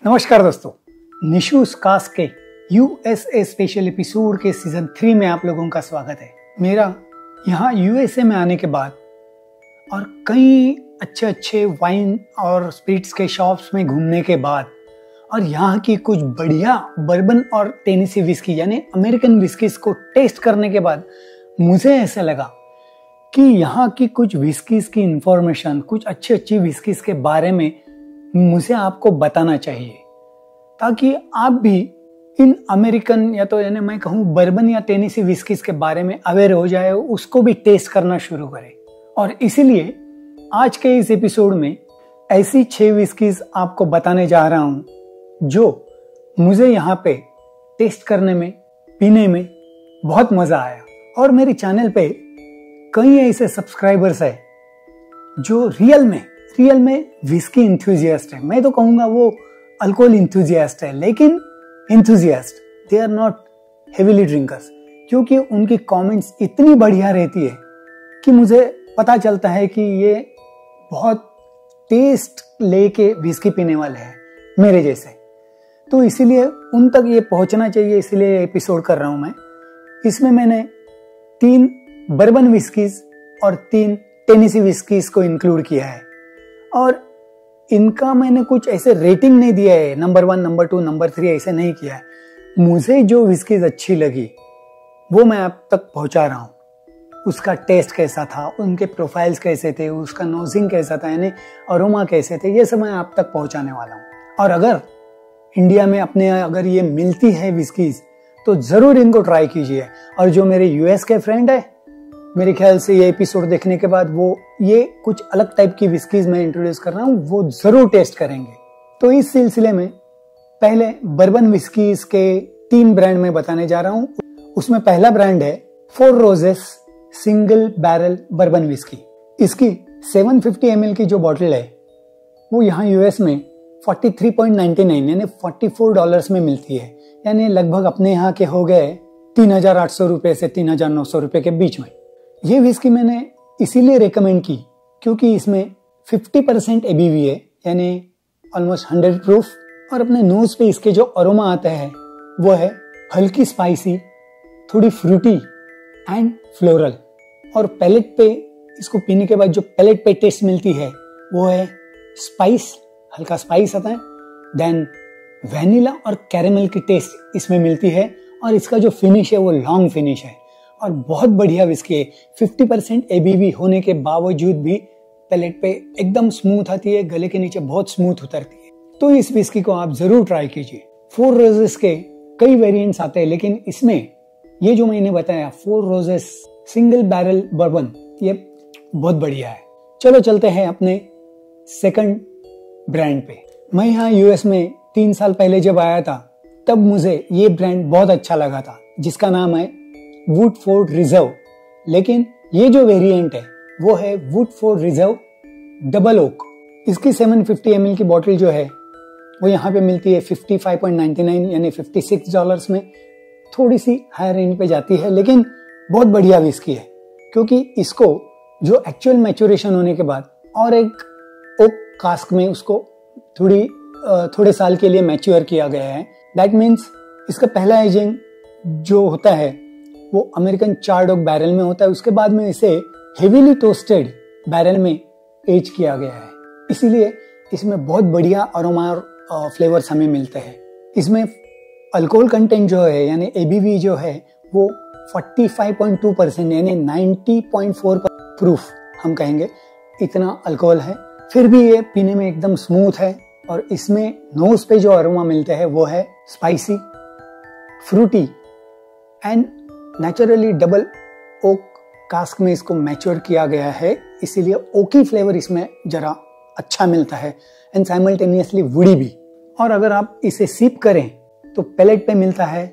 नमस्कार दोस्तों, निशूस कास्ट के यूएसए स्पेशल एपिसोड के सीजन 3 में आप लोगों का स्वागत है। मेरा यहाँ यूएसए में आने के बाद और कई अच्छे वाइन और स्पिरिट्स के शॉप्स में घूमने के बाद और यहाँ की कुछ बढ़िया बर्बन और टेनेसी विस्की यानी अमेरिकन विस्कीज को टेस्ट करने के बाद मुझे ऐसा लगा कि यहाँ की कुछ विस्कीज की इंफॉर्मेशन, कुछ अच्छी विस्कीज के बारे में मुझे आपको बताना चाहिए ताकि आप भी इन अमेरिकन या तो यानी मैं कहूँ बर्बन या टेनेसी विस्कीज के बारे में अवेयर हो जाए, उसको भी टेस्ट करना शुरू करें। और इसीलिए आज के इस एपिसोड में ऐसी 6 विस्कीज आपको बताने जा रहा हूँ जो मुझे यहाँ पे टेस्ट करने में, पीने में बहुत मजा आया। और मेरे चैनल पे कई ऐसे सब्सक्राइबर्स है जो रियल में विस्की इंथुजियास्ट है। मैं तो कहूंगा वो अल्कोहल इंथुजियास्ट है, लेकिन enthusiast, they are not heavily drinkers, क्योंकि उनकी कमेंट्स इतनी बढ़िया रहती है कि मुझे पता चलता है कि ये बहुत टेस्ट लेके विस्की पीने वाले हैं मेरे जैसे। तो इसीलिए उन तक ये पहुंचना चाहिए, इसीलिए एपिसोड कर रहा हूं मैं। इसमें मैंने 3 बर्बन विस्कीज और 3 टेनेसी विस्कीज को इंक्लूड किया है और इनका मैंने कुछ ऐसे रेटिंग नहीं दिया है, नंबर 1, नंबर 2, नंबर 3 ऐसे नहीं किया है। मुझे जो विस्कीज अच्छी लगी वो मैं आप तक पहुंचा रहा हूं। उसका टेस्ट कैसा था, उनके प्रोफाइल्स कैसे थे, उसका नोजिंग कैसा था यानी अरोमा कैसे थे, ये सब मैं आप तक पहुंचाने वाला हूं। और अगर इंडिया में अगर ये मिलती है विस्कीज तो जरूर इनको ट्राई कीजिए। और जो मेरे यूएस के फ्रेंड है, मेरे ख्याल से ये एपिसोड देखने के बाद वो ये कुछ अलग टाइप की विस्कीज मैं इंट्रोड्यूस कर रहा हूँ, वो जरूर टेस्ट करेंगे। तो इस सिलसिले में पहले बर्बन विस्कीज के 3 ब्रांड में बताने जा रहा हूँ। उसमें पहला ब्रांड है 4 roses single barrel bourbon whisky. इसकी 750 ml की जो बॉटल है वो यहाँ यूएस में 43.99 यानी $44 में मिलती है, यानी लगभग अपने यहाँ के हो गए 3,800 रुपए से 3,900 रुपए के बीच में। ये विस्की मैंने इसीलिए रेकमेंड की क्योंकि इसमें 50% एबीवी है, यानी ऑलमोस्ट 100 प्रूफ। और अपने नोज पे इसके जो अरोमा आता है वो है हल्की स्पाइसी, थोड़ी फ्रूटी एंड फ्लोरल। और पैलेट पे इसको पीने के बाद जो पैलेट पे टेस्ट मिलती है वो है स्पाइस, हल्का स्पाइस आता है, देन वैनिला और कैरेमल की टेस्ट इसमें मिलती है। और इसका जो फिनिश है वो लॉन्ग फिनिश है और बहुत बढ़िया विस्की है। 50% एबीवी होने के बावजूद भी पैलेट पे एकदम स्मूथ आती है, गले के नीचे बहुत स्मूथ उतरती है। तो इस विस्की को आप जरूर ट्राई कीजिए। 4 रोजेस के कई वेरिएंट्स आते हैं, लेकिन इसमें ये जो मैंने बताया 4 रोजेस सिंगल बैरल बर्बन, ये बहुत बढ़िया है। चलो चलते हैं अपने सेकंड ब्रांड पे। मैं यहाँ यूएस में 3 साल पहले जब आया था तब मुझे ये ब्रांड बहुत अच्छा लगा था, जिसका नाम है वुडफोर्ड रिजर्व। लेकिन ये जो वेरिएंट है वो है वुडफोर्ड रिजर्व डबल ओक। इसकी 750 ml की बोतल जो है वो यहाँ पे मिलती है 55.99 यानी $56 में। थोड़ी सी हायर रेंज पे जाती है, लेकिन बहुत बढ़िया विस्की है क्योंकि इसको जो एक्चुअल मैच्योरेशन होने के बाद और एक ओक कास्क में उसको थोड़े साल के लिए मैच्योर किया गया है। दैट मीन्स इसका पहला एजिंग जो होता है वो अमेरिकन चार्ड ओक बैरल में होता है, उसके बाद में इसे हेवीली टोस्टेड बैरल में एज किया गया है। इसीलिए इसमें बहुत बढ़िया अरोमा और फ्लेवर्स हमें मिलते हैं। इसमें अल्कोहल कंटेंट जो है यानी एबीवी जो है वो 45.2% यानी 90.4 प्रूफ हम कहेंगे, इतना अल्कोहल है। फिर भी ये पीने में एकदम स्मूथ है और इसमें नोज पे जो अरोमा मिलते हैं वो है spicy, fruity and naturally double oak cask में इसको मैच्योर किया गया है, इसीलिए ओकी फ्लेवर इसमें जरा अच्छा मिलता है एंड साइमल्टेनियसली वुडी भी। और अगर आप इसे सिप करें तो पैलेट पे मिलता है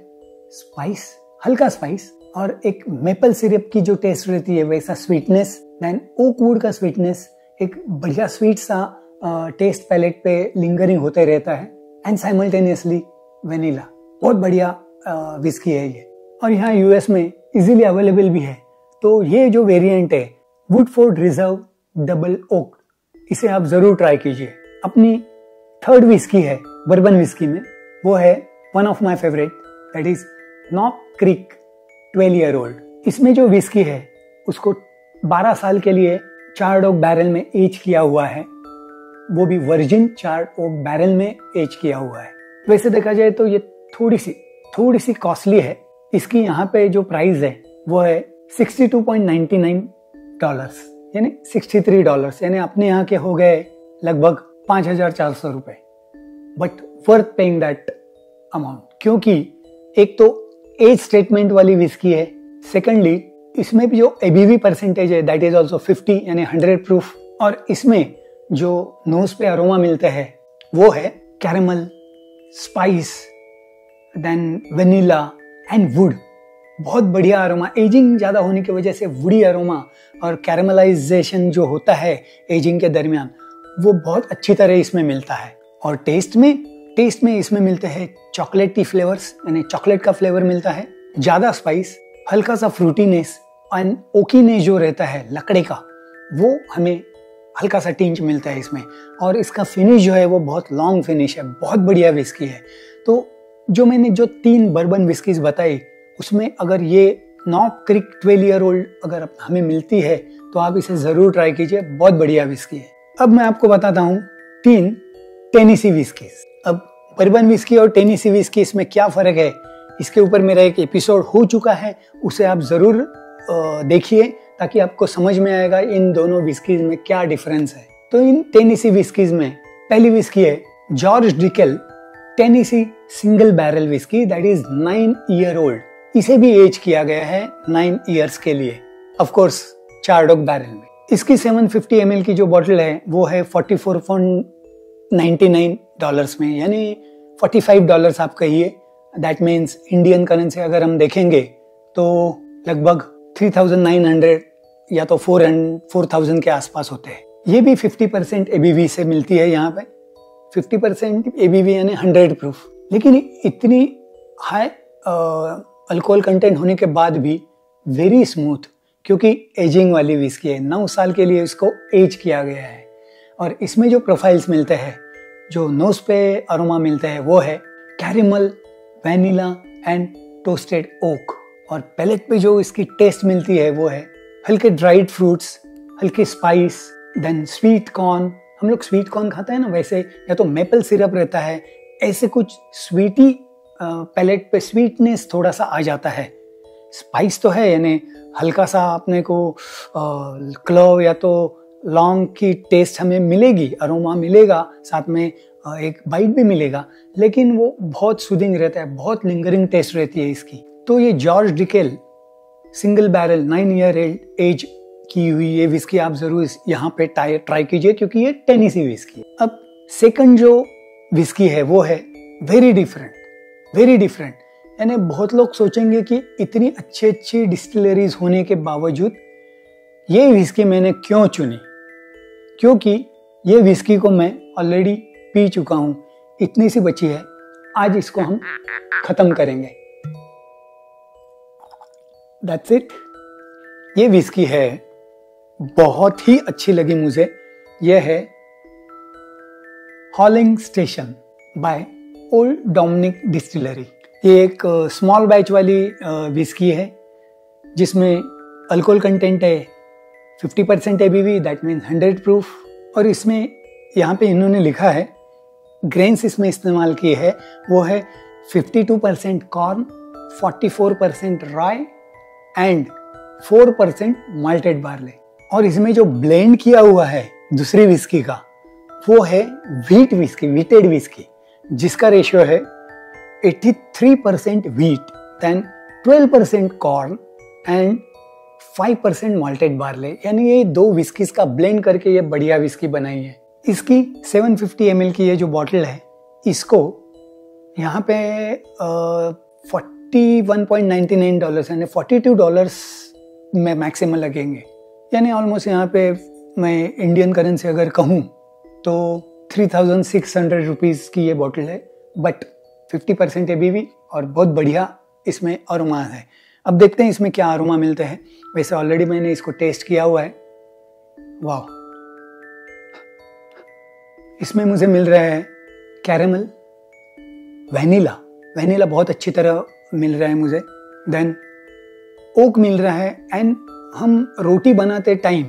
स्पाइस, हल्का स्पाइस, और एक मेपल सिरप की जो टेस्ट रहती है वैसा स्वीटनेस, देन ओक वुड का स्वीटनेस, एक बढ़िया स्वीट सा टेस्ट पैलेट पे लिंगरिंग होते रहता है एंड साइमल्टेनियसली वेनिला। बहुत बढ़िया विस्की है ये और यहाँ यूएस में इजीली अवेलेबल भी है। तो ये जो वेरिएंट है वुडफोर्ड रिजर्व डबल ओक, इसे आप जरूर ट्राई कीजिए। अपनी थर्ड विस्की है बर्बन विस्की में, वो है one of my favourite, that is knock creek 12 year old. इसमें जो विस्की है उसको 12 साल के लिए चार्ड ओक बैरल में एज किया हुआ है, वो भी वर्जिन चार्ड ओक बैरल में एज किया हुआ है। वैसे देखा जाए तो ये थोड़ी सी कॉस्टली है। इसकी यहाँ पे जो प्राइस है वो है $62.99 यानी $63, यानी अपने यहाँ के हो गए लगभग 5,400 रुपए, but worth paying that amount, क्योंकि एक तो एज स्टेटमेंट वाली विस्की है, सेकेंडली इसमें भी जो एबीवी परसेंटेज है दैट इज ऑल्सो 50 यानी 100 प्रूफ, और इसमें जो नोज पे अरोमा मिलता है वो है caramel, spice, then vanilla and wood. बहुत बढ़िया अरोमा, एजिंग ज्यादा होने की वजह से वुडी अरोमा और कैरेमलाइजेशन जो होता है एजिंग के दरमियान वो बहुत अच्छी तरह इसमें मिलता है। और टेस्ट में इसमें मिलते हैं चॉकलेटी फ्लेवर्स, यानी चॉकलेट का फ्लेवर मिलता है, ज्यादा स्पाइस, हल्का सा फ्रूटीनेस एंड ओकीनेस जो रहता है लकड़े का वो हमें हल्का सा टिंच मिलता है इसमें। और इसका फिनिश जो है वो बहुत लॉन्ग फिनिश है, बहुत बढ़िया विस्की है। तो जो मैंने जो 3 बर्बन विस्कीज बताई उसमें अगर ये नॉक क्रीक 12 ईयर ओल्ड अगर हमें मिलती है तो आप इसे जरूर ट्राई कीजिए, बहुत बढ़िया विस्की है। अब मैं आपको बताता हूँ 3 टेनेसी विस्कीज। अब बर्बन विस्की और टेनेसी विस्की इसमें क्या फर्क है, इसके ऊपर मेरा एक एपिसोड हो चुका है, उसे आप जरूर देखिए ताकि आपको समझ में आएगा इन दोनों विस्कीज में क्या डिफरेंस है। तो इन टेनेसी विस्कीज में पहली विस्की है George Dickel Tennessee single barrel whisky, that is 9 year old. इसे भी एज किया गया है 9 ईयर्स के लिए, of course charred oak barrel में। इसकी 750 ml की जो बॉटल है वो है $44.99 में, यानी $45 आप कहिए। दैट मीन्स इंडियन करेंसी अगर हम देखेंगे तो लगभग 3,900 या तो 4,000 के आसपास होते हैं। ये भी 50% एबीवी से मिलती है यहाँ पे, 50% एबीवी यानी 100 प्रूफ। लेकिन इतनी हाई अल्कोहल कंटेंट होने के बाद भी वेरी स्मूथ, क्योंकि एजिंग वाली विस्की है, 9 साल के लिए इसको एज किया गया है। और इसमें जो प्रोफाइल्स मिलते हैं, जो नोज पे अरोमा मिलते हैं वो है caramel, vanilla and toasted oak. और पैलेट पे जो इसकी टेस्ट मिलती है वो है हल्के ड्राइड फ्रूट्स, हल्के स्पाइस, देन स्वीट कॉर्न। हम लोग स्वीट कॉर्न खाते हैं ना, वैसे या तो मेपल सिरप रहता है, ऐसे कुछ स्वीटी पैलेट पे स्वीटनेस थोड़ा सा आ जाता है। स्पाइस तो है, यानी हल्का सा अपने को क्लोव या तो लौंग की टेस्ट हमें मिलेगी, अरोमा मिलेगा, साथ में एक बाइट भी मिलेगा, लेकिन वो बहुत सूदिंग रहता है, बहुत लिंगरिंग टेस्ट रहती है इसकी। तो ये George Dickel single barrel 9 year age की हुई ये विस्की आप जरूर यहाँ पे ट्राई कीजिए, क्योंकि ये टेनेसी विस्की है। अब सेकंड जो विस्की है वो है वेरी डिफरेंट, यानी बहुत लोग सोचेंगे कि इतनी अच्छी डिस्टिलरीज होने के बावजूद ये विस्की मैंने क्यों चुनी, क्योंकि ये विस्की को मैं ऑलरेडी पी चुका हूं, इतनी सी बची है, आज इसको हम खत्म करेंगे। That's it. ये विस्की है, बहुत ही अच्छी लगी मुझे। यह है Huling Station by Old Dominick distillery. ये एक स्मॉल बैच वाली विस्की है जिसमें अल्कोहल कंटेंट है 50% एबीवी, दैट मीन्स 100 प्रूफ। और इसमें यहाँ पे इन्होंने लिखा है ग्रेन्स इसमें इस्तेमाल किए है वो है 52% कॉर्न, 44% राई एंड 4% माल्टेड बार्ले। और इसमें जो ब्लेंड किया हुआ है दूसरी विस्की का वो है व्हीटेड विस्की, जिसका रेशियो है 83% wheat, then 12% corn and 5% malted barley. यानी ये 2 विस्कीज का ब्लेंड करके ये बढ़िया विस्की बनाई है। इसकी 750 ml की ये जो बॉटल है, इसको यहाँ पे $41.99 यानी $42 में मैक्सिमम लगेंगे। यानी ऑलमोस्ट यहाँ पे मैं इंडियन करेंसी अगर कहूँ तो 3,600 रुपीज़ की ये बॉटल है, बट 50% एबीवी और बहुत बढ़िया इसमें अरोमा है। अब देखते हैं इसमें क्या अरोमा मिलते हैं। वैसे ऑलरेडी मैंने इसको टेस्ट किया हुआ है। वाह, इसमें मुझे मिल रहा है कैरेमल, वैनिला, वैनिला बहुत अच्छी तरह मिल रहा है मुझे, देन ओक मिल रहा है, एंड हम रोटी बनाते टाइम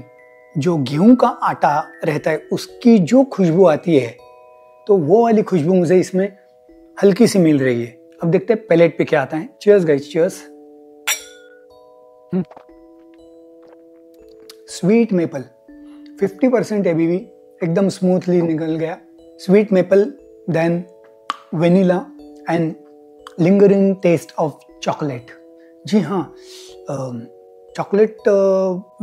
जो गेहूं का आटा रहता है उसकी जो खुशबू आती है, तो वो वाली खुशबू मुझे इसमें हल्की सी मिल रही है। अब देखते हैं पैलेट पे क्या आता है। Cheers guys, cheers. Sweet maple 50% ABV, एकदम स्मूथली निकल गया। Sweet maple, then vanilla and lingering taste of chocolate. जी हाँ, चॉकलेट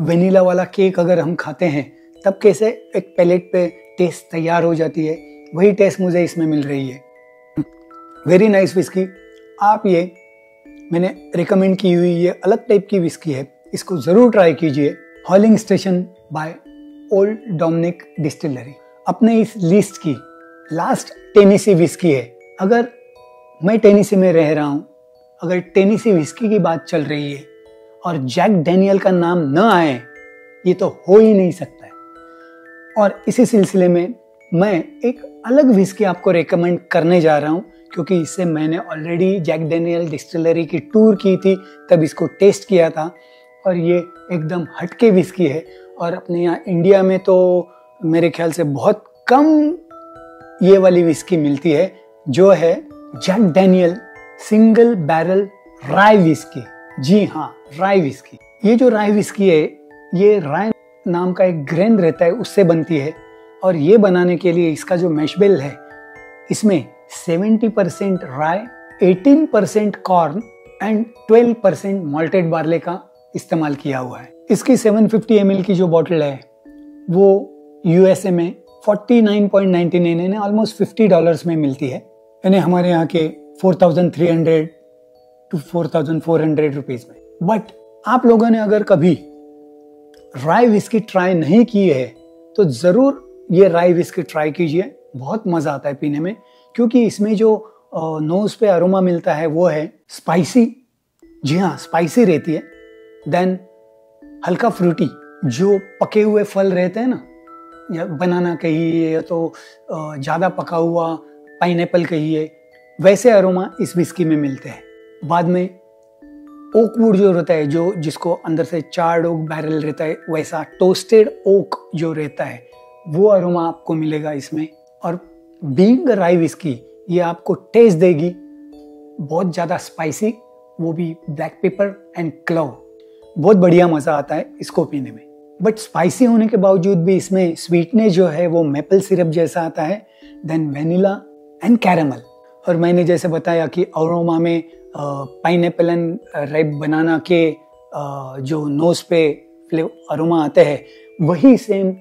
वेनिला वाला केक अगर हम खाते हैं तब कैसे एक पैलेट पे टेस्ट तैयार हो जाती है, वही टेस्ट मुझे इसमें मिल रही है। Very nice whisky. आप ये मैंने रिकमेंड की हुई ये अलग टाइप की विस्की है, इसको ज़रूर ट्राई कीजिए। Huling Station by Old Dominick distillery अपने इस लिस्ट की लास्ट टेनेसी विस्की है। अगर मैं टेनेसी में रह रहा हूँ, अगर टेनेसी विस्की की बात चल रही है और जैक डैनियल का नाम न आए, ये तो हो ही नहीं सकता है। और इसी सिलसिले में मैं एक अलग विस्की आपको रेकमेंड करने जा रहा हूँ, क्योंकि इससे मैंने ऑलरेडी जैक डैनियल डिस्टिलरी की टूर की थी, तब इसको टेस्ट किया था, और ये एकदम हटके विस्की है। और अपने यहाँ इंडिया में तो मेरे ख्याल से बहुत कम ये वाली विस्की मिलती है, जो है जैक डैनियल सिंगल बैरल राई विस्की। जी हाँ, राई विस्की। ये जो राई विस्की है, ये राई नाम का एक ग्रेन रहता है, उससे बनती है। और ये बनाने के लिए इसका जो मैशबिल है, इसमें 70% राई, 18% कॉर्न एंड 12% मॉल्टेड बार्ले का इस्तेमाल किया हुआ है। इसकी 750 ml की जो बॉटल है वो यूएसए में 49.99 यानी ऑलमोस्ट $50 में मिलती है, यानी हमारे यहाँ के 4,300 to 4,400 रुपीज में। बट आप लोगों ने अगर कभी राई विस्की ट्राई नहीं की है तो ज़रूर ये राई विस्की ट्राई कीजिए, बहुत मज़ा आता है पीने में, क्योंकि इसमें जो नोज़ पे अरोमा मिलता है वो है स्पाइसी। जी हाँ, स्पाइसी रहती है। देन हल्का फ्रूटी, जो पके हुए फल रहते हैं ना, या बनाना कहिए या तो ज़्यादा पका हुआ पाइनएप्पल कहिए, वैसे अरोमा इस विस्की में मिलते हैं। बाद में ओक वुड जो रहता है, जो जिसको अंदर से चार्ड ओक बैरल रहता है, वैसा टोस्टेड ओक जो रहता है वो अरोमा आपको मिलेगा इसमें। और बीइंग राई विस्की, ये आपको टेस्ट देगी बहुत ज़्यादा स्पाइसी, वो भी ब्लैक पेपर एंड क्लव। बहुत बढ़िया मज़ा आता है इसको पीने में। बट स्पाइसी होने के बावजूद भी इसमें स्वीटनेस जो है वो मेपल सिरप जैसा आता है, देन वेनिला एंड कैरेमल। और मैंने जैसे बताया कि अरोमा में पाइनएप्पल एंड राइप बनाना के जो नोज पे अरोमा आते हैं, वही सेम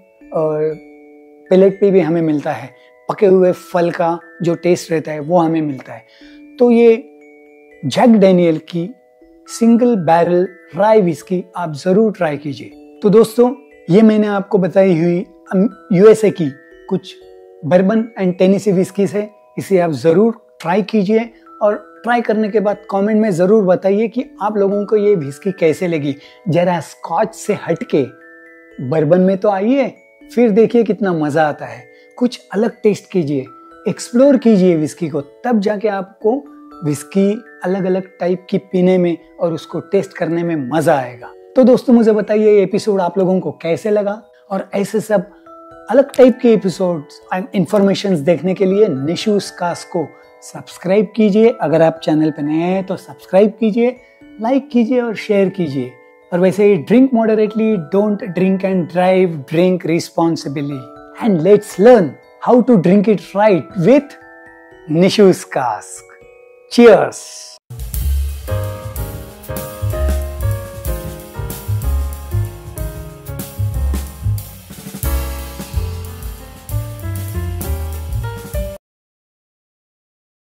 पैलेट पे भी हमें मिलता है। पके हुए फल का जो टेस्ट रहता है वो हमें मिलता है। तो ये जैक डैनियल की सिंगल बैरल राई विस्की आप जरूर ट्राई कीजिए। तो दोस्तों, ये मैंने आपको बताई हुई यूएसए की कुछ बर्बन एंड टेनेसी विस्कीज है, इसे आप जरूर ट्राई कीजिए। और ट्राई करने के बाद कमेंट में ज़रूर बताइए कि आप लोगों को ये विस्की कैसे लगी। जरा स्कॉच से हटके बर्बन में तो आइए, फिर देखिए कितना मज़ा आता है। कुछ अलग टेस्ट कीजिए, एक्सप्लोर कीजिए विस्की को, तब जाके आपको विस्की अलग अलग टाइप की पीने में और उसको टेस्ट करने में मज़ा आएगा। तो दोस्तों, मुझे बताइए ये एपिसोड आप लोगों को कैसे लगा, और ऐसे सब अलग टाइप के एपिसोड्स एंड इंफॉर्मेशंस देखने के लिए निशूज कास्ट को सब्सक्राइब कीजिए। अगर आप चैनल पर नए हैं तो सब्सक्राइब कीजिए, लाइक कीजिए और शेयर कीजिए। और वैसे ही drink moderately, don't drink and drive, drink responsibly, and let's learn how to drink it right with Nishu's cast. Cheers!